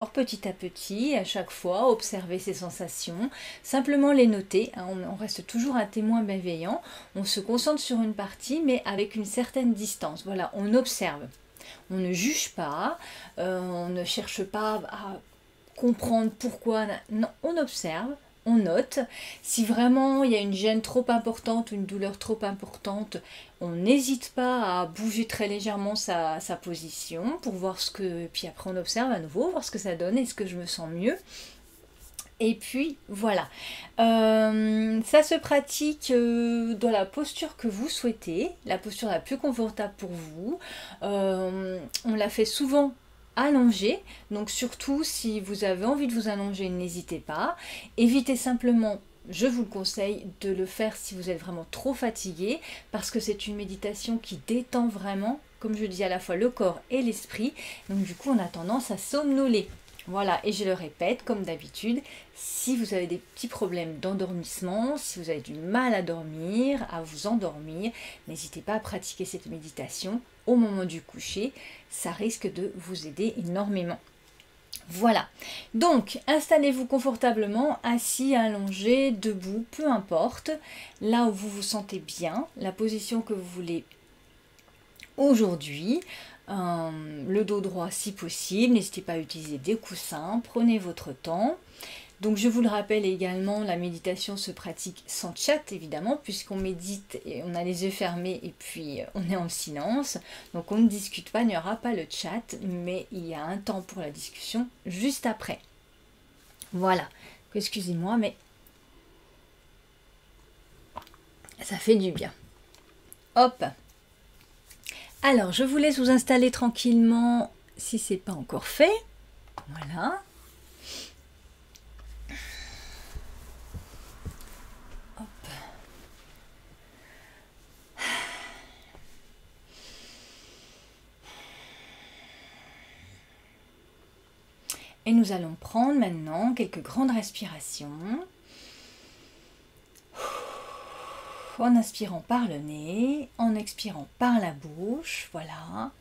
petit à petit, à chaque fois, observer ses sensations, simplement les noter, hein, on reste toujours un témoin bienveillant, on se concentre sur une partie mais avec une certaine distance, voilà, on observe, on ne juge pas, on ne cherche pas à comprendre pourquoi, non, on observe, on note. Si vraiment il y a une gêne trop importante ou une douleur trop importante, on n'hésite pas à bouger très légèrement sa position pour voir ce que... Puis après on observe à nouveau, voir ce que ça donne, est-ce que je me sens mieux. Et puis voilà, ça se pratique dans la posture que vous souhaitez, la posture la plus confortable pour vous. On la fait souvent allongée, donc surtout si vous avez envie de vous allonger, n'hésitez pas. Évitez simplement, je vous le conseille, de le faire si vous êtes vraiment trop fatigué, parce que c'est une méditation qui détend vraiment, comme je dis, à la fois le corps et l'esprit. Donc du coup, on a tendance à somnoler. Voilà, et je le répète, comme d'habitude, si vous avez des petits problèmes d'endormissement, si vous avez du mal à dormir, à vous endormir, n'hésitez pas à pratiquer cette méditation au moment du coucher, ça risque de vous aider énormément. Voilà, donc installez-vous confortablement, assis, allongé, debout, peu importe, là où vous vous sentez bien, la position que vous voulez aujourd'hui. Le dos droit si possible, n'hésitez pas à utiliser des coussins, prenez votre temps. Donc je vous le rappelle également, la méditation se pratique sans chat évidemment, puisqu'on médite et on a les yeux fermés et puis on est en silence. Donc on ne discute pas, il n'y aura pas le chat, mais il y a un temps pour la discussion juste après. Voilà, excusez-moi, mais ça fait du bien. Hop. Alors je vous laisse vous installer tranquillement si ce n'est pas encore fait. Voilà. Hop. Et nous allons prendre maintenant quelques grandes respirations. En inspirant par le nez, en expirant par la bouche, voilà.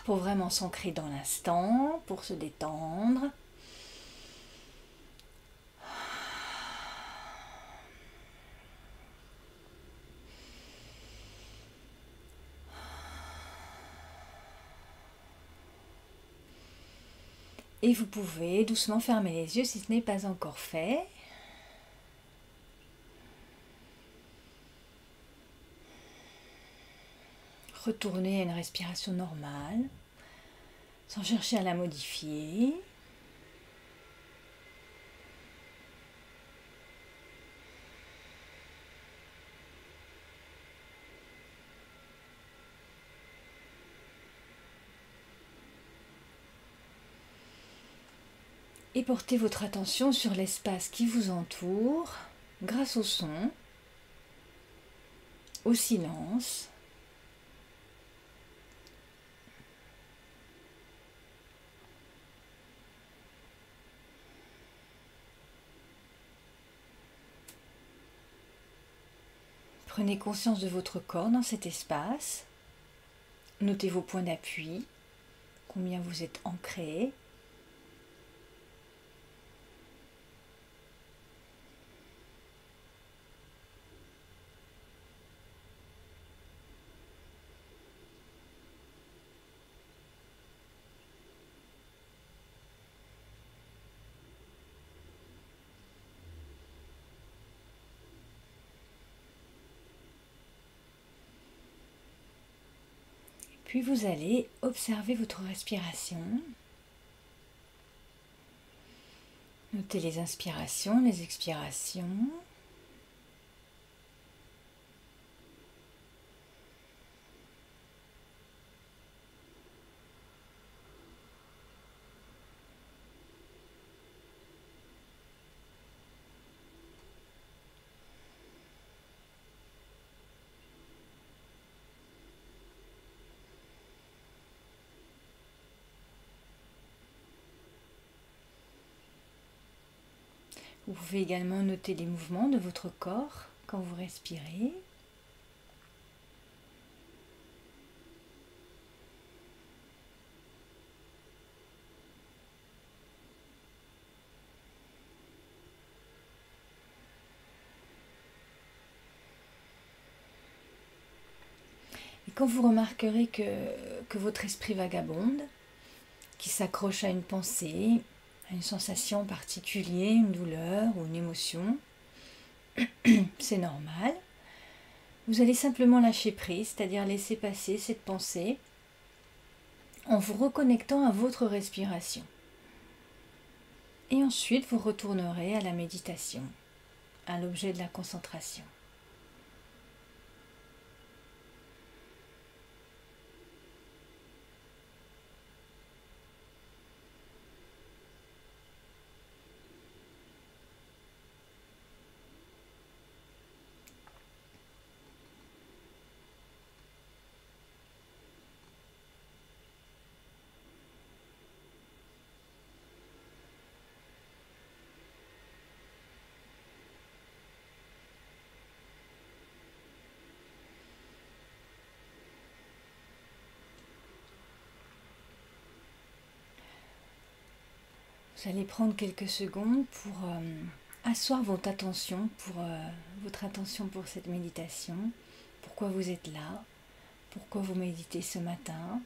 Pour vraiment s'ancrer dans l'instant, pour se détendre. Et vous pouvez doucement fermer les yeux si ce n'est pas encore fait. Retournez à une respiration normale, sans chercher à la modifier. Et portez votre attention sur l'espace qui vous entoure, grâce au son, au silence. Prenez conscience de votre corps dans cet espace. Notez vos points d'appui, combien vous êtes ancré. Puis vous allez observer votre respiration. Notez les inspirations, les expirations. Vous pouvez également noter les mouvements de votre corps quand vous respirez. quand vous remarquerez que votre esprit vagabonde, qui s'accroche à une pensée, à une sensation particulière, une douleur ou une émotion, c'est normal. Vous allez simplement lâcher prise, c'est-à-dire laisser passer cette pensée en vous reconnectant à votre respiration. Et ensuite, vous retournerez à la méditation, à l'objet de la concentration. Vous allez prendre quelques secondes pour asseoir votre attention pour cette méditation. Pourquoi vous êtes là? Pourquoi vous méditez ce matin?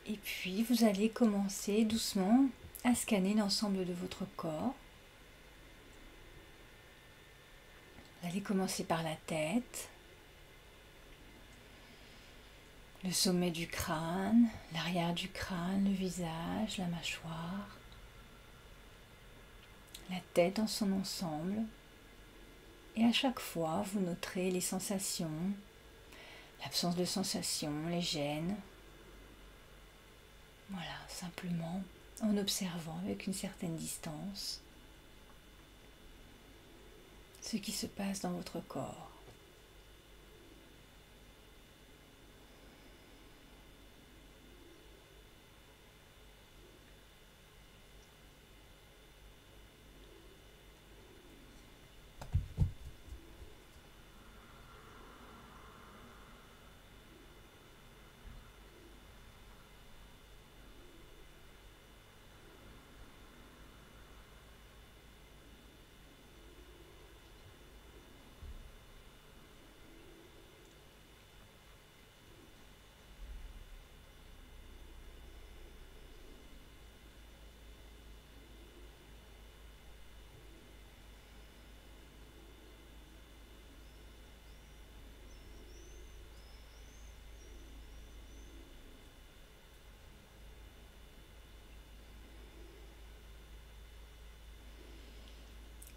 Et puis vous allez commencer doucement à scanner l'ensemble de votre corps. Vous allez commencer par la tête, le sommet du crâne, l'arrière du crâne, le visage, la mâchoire, la tête dans son ensemble. Et à chaque fois, vous noterez les sensations, l'absence de sensations, les gênes. Voilà, simplement en observant avec une certaine distance ce qui se passe dans votre corps.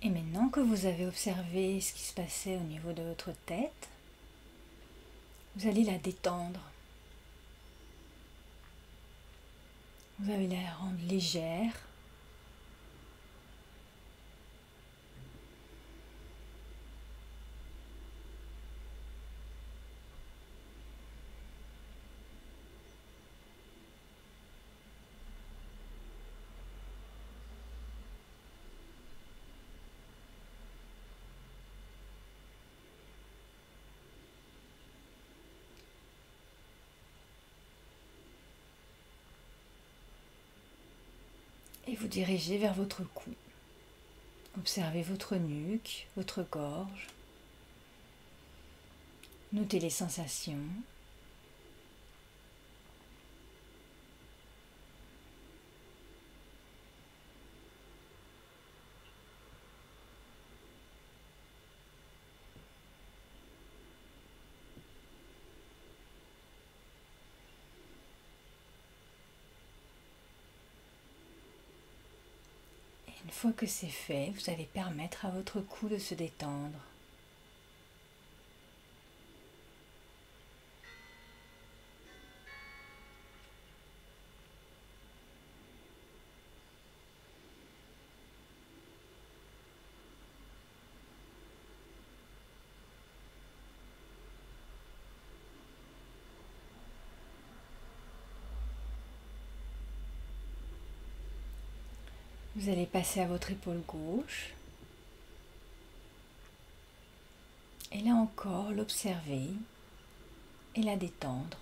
Et maintenant que vous avez observé ce qui se passait au niveau de votre tête, vous allez la détendre. Vous allez la rendre légère. Et vous dirigez vers votre cou. Observez votre nuque, votre gorge. Notez les sensations. Une fois que c'est fait, vous allez permettre à votre cou de se détendre. Vous allez passer à votre épaule gauche. Et là encore, l'observer et la détendre.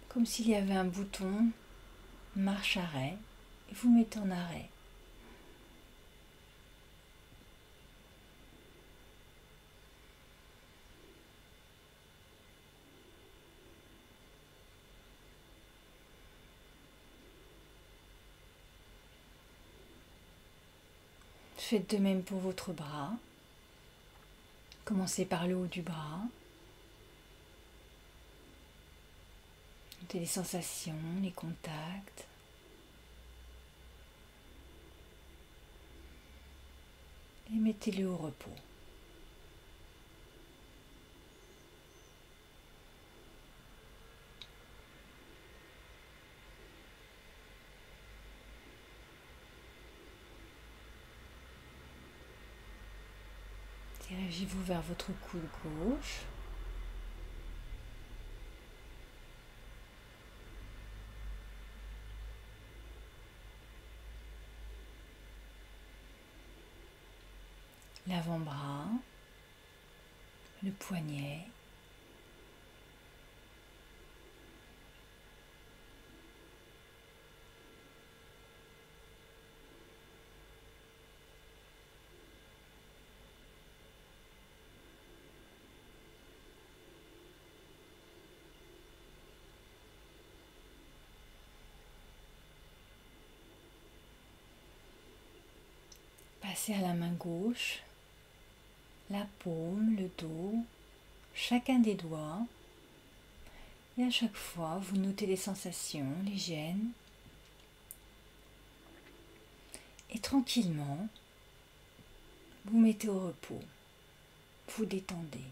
Comme s'il y avait un bouton marche-arrêt et vous mettez en arrêt. Faites de même pour votre bras. Commencez par le haut du bras. Notez les sensations, les contacts. Et mettez-le au repos. Dirigez-vous vers votre coude gauche. L'avant-bras, le poignet, passez à la main gauche, la paume, le dos, chacun des doigts. Et à chaque fois, vous notez les sensations, les gênes. Et tranquillement, vous mettez au repos. Vous détendez.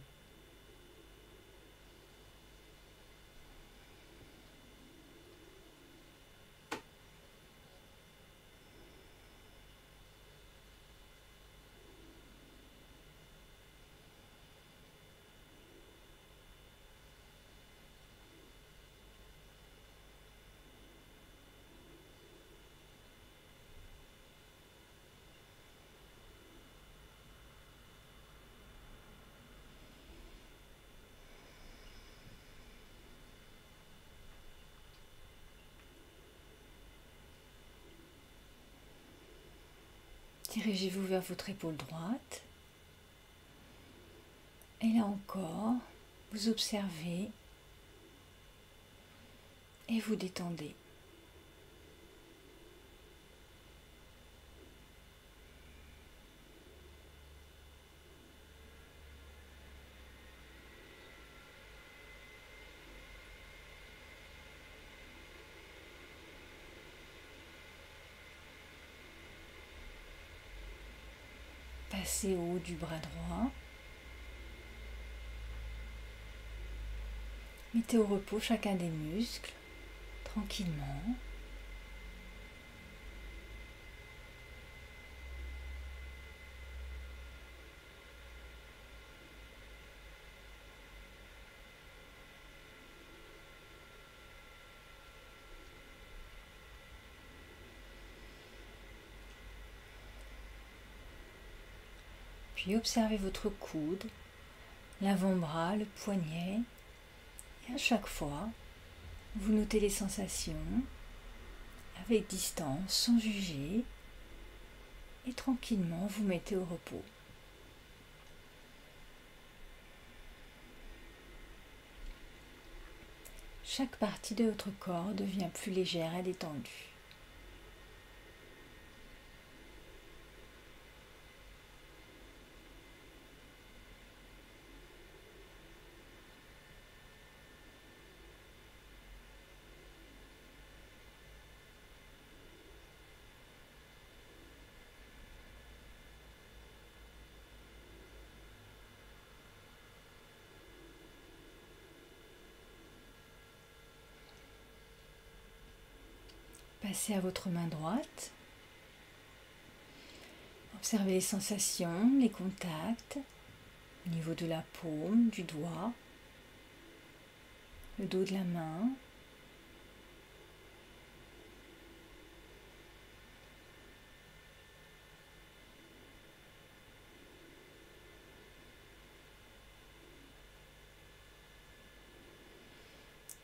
Dirigez-vous vers votre épaule droite. Et là encore, vous observez et vous détendez. Passez au haut du bras droit. Mettez au repos chacun des muscles, tranquillement. Puis observez votre coude, l'avant-bras, le poignet. Et à chaque fois, vous notez les sensations avec distance, sans juger. Et tranquillement, vous mettez au repos. Chaque partie de votre corps devient plus légère et détendue. Passez à votre main droite. Observez les sensations, les contacts au niveau de la paume, du doigt, le dos de la main.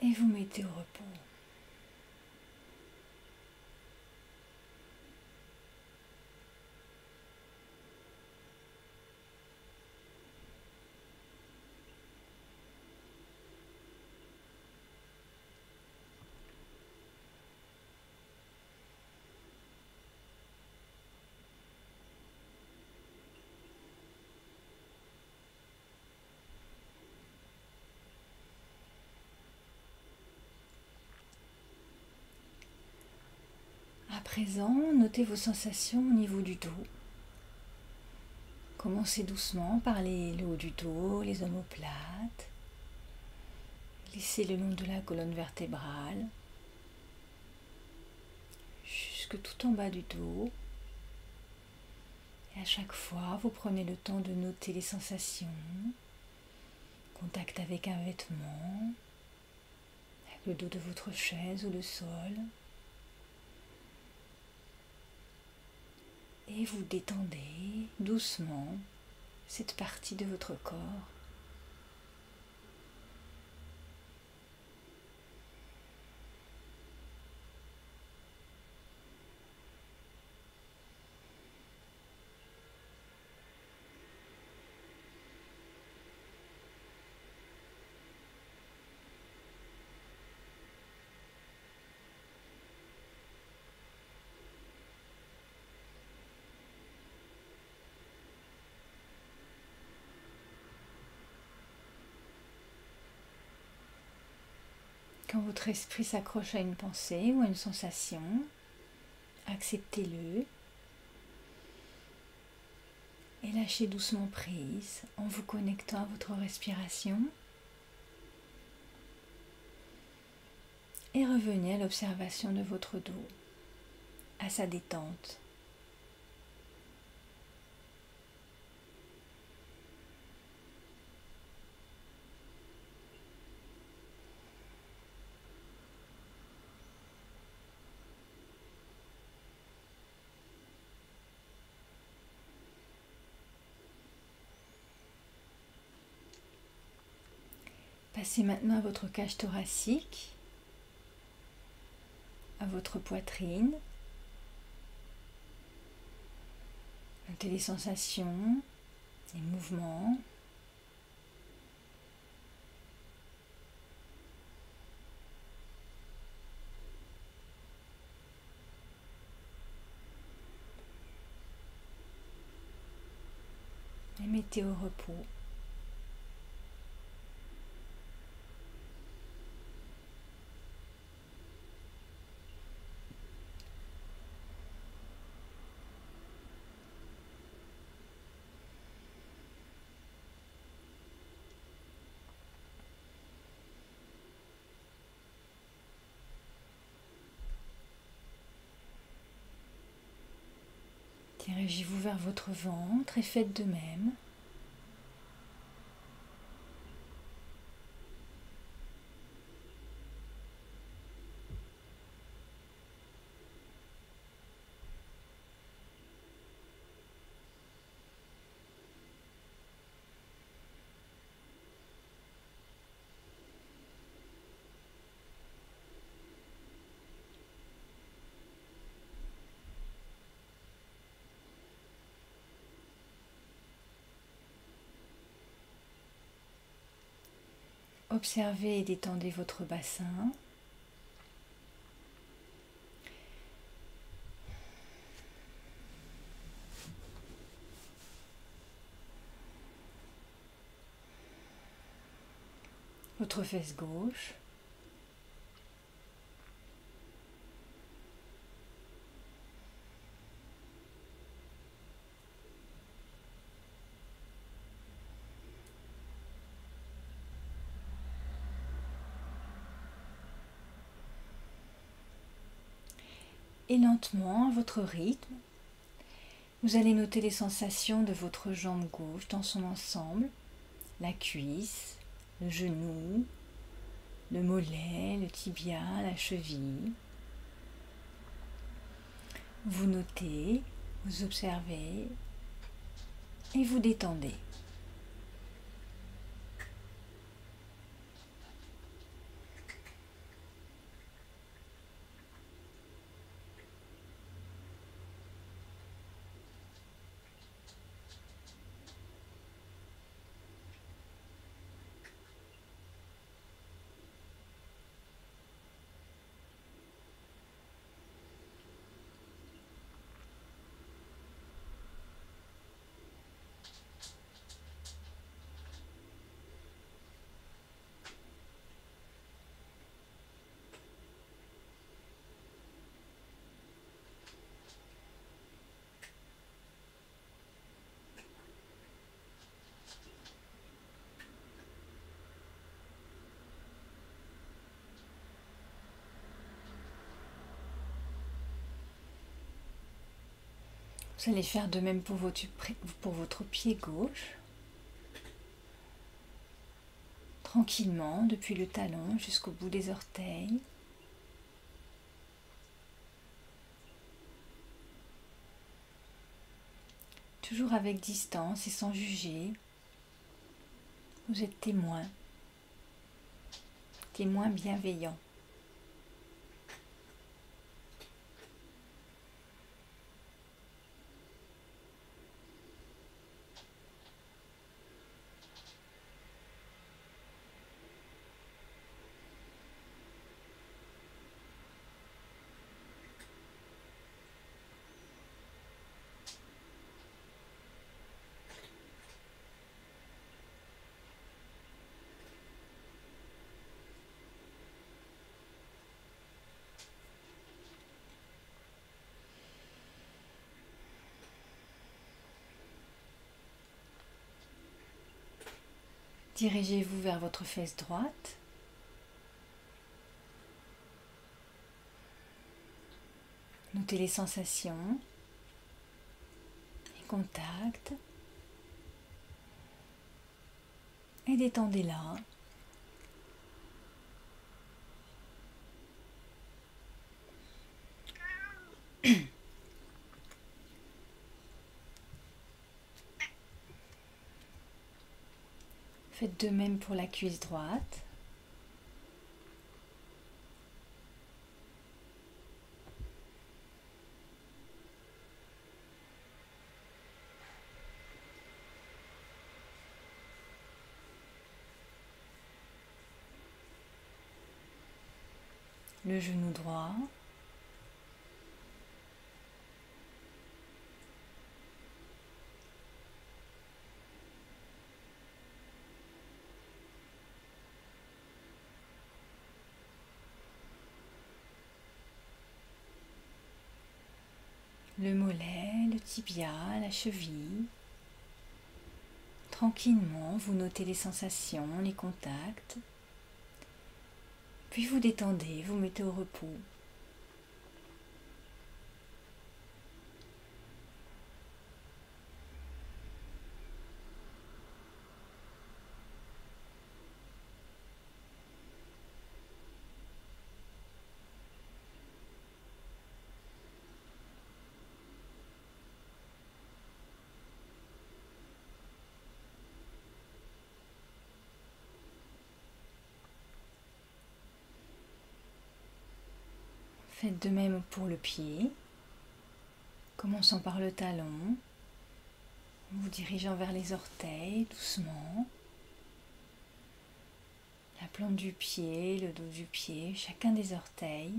et vous mettez au repos. À présent, notez vos sensations au niveau du dos. Commencez doucement par le haut du dos, les omoplates. Glissez le long de la colonne vertébrale, jusque tout en bas du dos. Et à chaque fois, vous prenez le temps de noter les sensations. Contact avec un vêtement, avec le dos de votre chaise ou le sol. Et vous détendez doucement cette partie de votre corps. Quand votre esprit s'accroche à une pensée ou à une sensation, acceptez-le et lâchez doucement prise en vous connectant à votre respiration et revenez à l'observation de votre dos, à sa détente. Passez maintenant à votre cage thoracique, à votre poitrine. Notez les sensations, les mouvements. Et mettez au repos. Dirigez-vous vers votre ventre et faites de même. Observez et détendez votre bassin. Votre fesse gauche. Et lentement, à votre rythme, vous allez noter les sensations de votre jambe gauche dans son ensemble, la cuisse, le genou, le mollet, le tibia, la cheville. Vous notez, vous observez et vous détendez. Vous allez faire de même pour votre pied gauche. Tranquillement, depuis le talon jusqu'au bout des orteils. Toujours avec distance et sans juger. Vous êtes témoin bienveillant. Dirigez-vous vers votre fesse droite. Notez les sensations, les contacts et détendez-la. Faites de même pour la cuisse droite. Le genou droit. Le mollet, le tibia, la cheville. Tranquillement, vous notez les sensations, les contacts. Puis vous détendez, vous mettez au repos. Faites de même pour le pied, commençant par le talon, vous dirigeant vers les orteils doucement, la plante du pied, le dos du pied, chacun des orteils.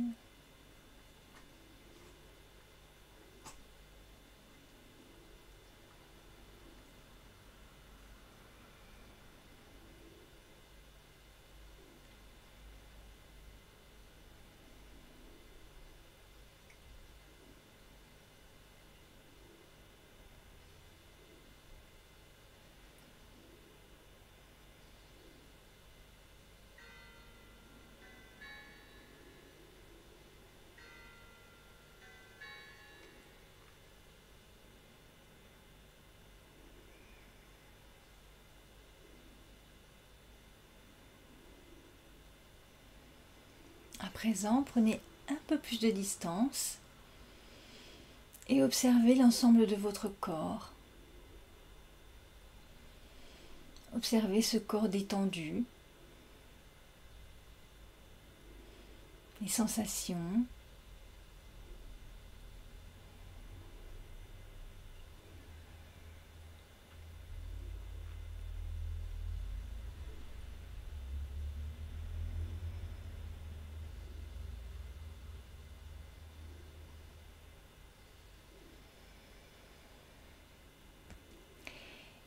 À présent, prenez un peu plus de distance et observez l'ensemble de votre corps. Observez ce corps détendu, les sensations.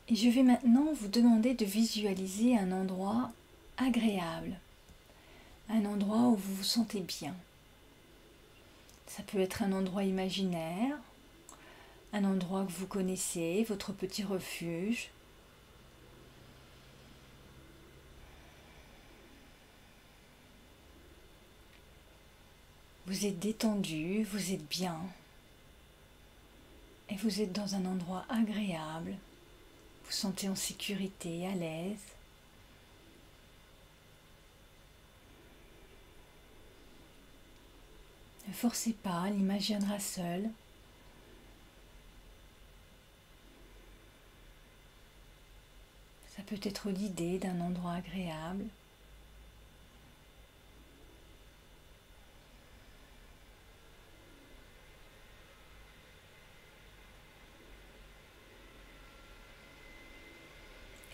Et je vais maintenant vous demander de visualiser un endroit agréable, un endroit où vous vous sentez bien. Ça peut être un endroit imaginaire, un endroit que vous connaissez, votre petit refuge. Vous êtes détendu, vous êtes bien. et vous êtes dans un endroit agréable, vous vous sentez en sécurité, à l'aise. Ne forcez pas, l'image viendra seule. Ça peut être l'idée d'un endroit agréable.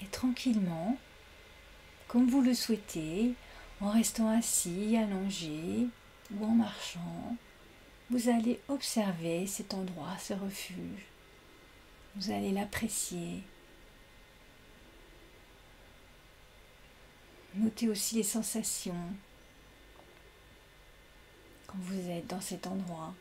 Et tranquillement, comme vous le souhaitez, en restant assis, allongé ou en marchant, vous allez observer cet endroit, ce refuge. Vous allez l'apprécier. Notez aussi les sensations quand vous êtes dans cet endroit.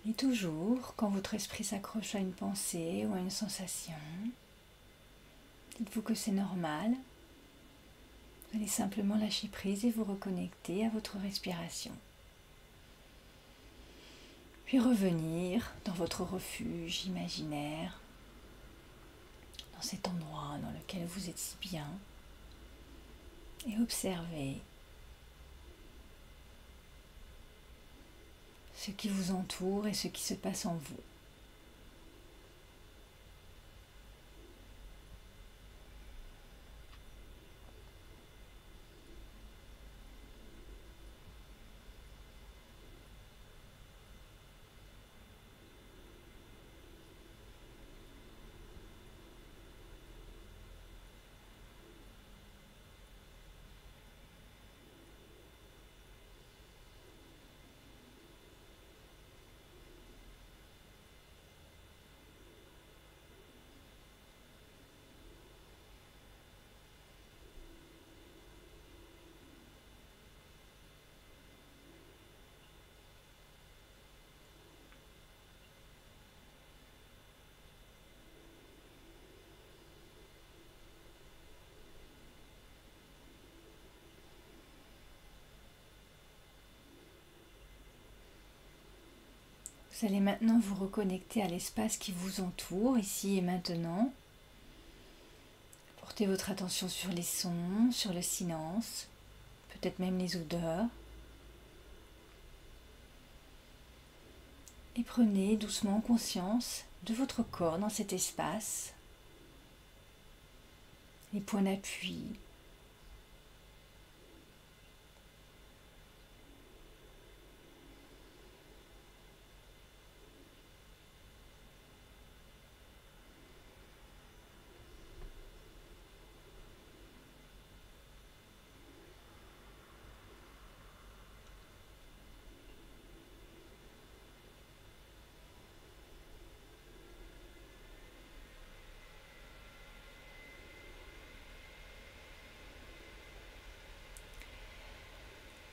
Et toujours, quand votre esprit s'accroche à une pensée ou à une sensation, dites-vous que c'est normal. Vous allez simplement lâcher prise et vous reconnecter à votre respiration. Puis revenir dans votre refuge imaginaire, dans cet endroit dans lequel vous êtes si bien, et observer ce qui vous entoure et ce qui se passe en vous. Vous allez maintenant vous reconnecter à l'espace qui vous entoure, ici et maintenant. Portez votre attention sur les sons, sur le silence, peut-être même les odeurs. Et prenez doucement conscience de votre corps dans cet espace. Les points d'appui.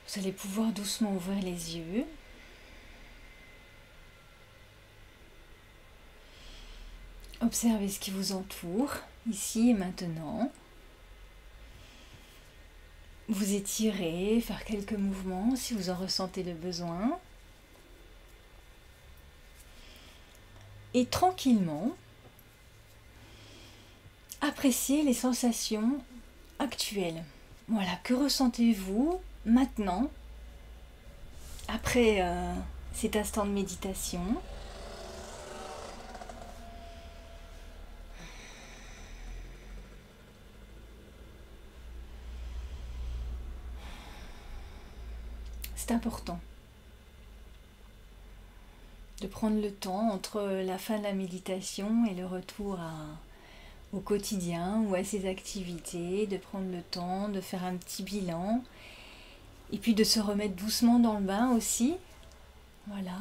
Vous allez pouvoir doucement ouvrir les yeux. Observez ce qui vous entoure, ici et maintenant. Vous étirez, faire quelques mouvements si vous en ressentez le besoin. Et tranquillement, appréciez les sensations actuelles. Voilà, que ressentez-vous maintenant, après cet instant de méditation? C'est important de prendre le temps entre la fin de la méditation et le retour au quotidien ou à ses activités, de prendre le temps de faire un petit bilan et puis de se remettre doucement dans le bain aussi. Voilà.